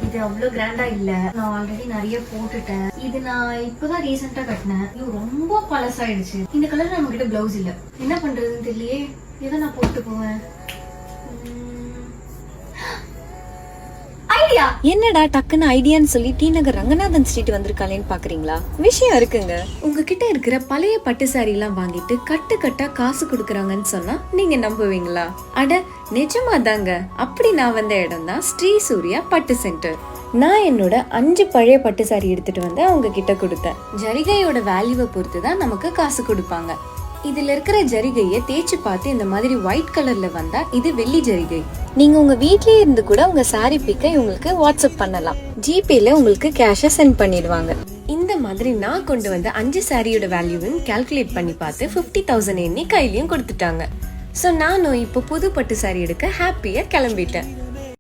இது அவ்வளவு கிராண்டா இல்ல, நான் ஆல்ரெடி நிறைய போட்டுட்டேன். இது நான் இப்பதான் ரீசெண்டா கட்டினேன். இது ரொம்ப பழசாயிடுச்சு. இந்த கலர் நம்ம கிட்ட பிளவுஸ் இல்ல, என்ன பண்றதுன்னு தெரியலையே. எதை நான் போட்டு போவேன்? ஐடியா! என்னடா டக்குன்னு ஐடியான்னு சொல்லி டி நகர் ரங்கநாதன் ஸ்ட்ரீட் வந்திருக்காளேன்னு பாக்குறீங்களா? விஷயம் இருக்குங்க. உங்ககிட்ட இருக்கிற பழைய பட்டு சாரி எல்லாம் வாங்கிட்டு கட்டு கட்டா காசு கொடுக்கறாங்கன்னு சொன்னா நீங்க நம்புவீங்களா? அட நிஜமா தாங்க. அப்படி நான் வந்த இடம் தான் ஸ்ரீ சூர்யா பட்டு சென்டர். நான் என்னோட 5 பழைய பட்டு சாரி எடுத்துட்டு வந்து அவங்க கிட்ட கொடுத்தேன். ஜரிகையோட வேல்யூவை பொறுத்து தான் நமக்கு காசு கொடுப்பாங்க. இதுல இருக்கிற ஜரிகையை தேய்ச்சி பார்த்து இந்த மாதிரி ஒயிட் கலர்ல வந்தா இது வெள்ளி ஜரிகை. நீங்க உங்க வீட்லயே இருந்து கூட உங்க சாரி பிக்கை உங்களுக்கு வாட்ஸ்அப் பண்ணலாம். ஜிபேல உங்களுக்கு கேஷ சென்ட் பண்ணிடுவாங்க. இந்த மாதிரி நான் கொண்டு வந்த 5 சாரியோட வேல்யூன்னு கால்குலேட் பண்ணி பார்த்து 50,000 எண்ணி கையிலயும் கொடுத்துட்டாங்க. சோ நானும் இப்போ புது பட்டு சாரி எடுக்க ஹாப்பியா கிளம்பிட்டேன்.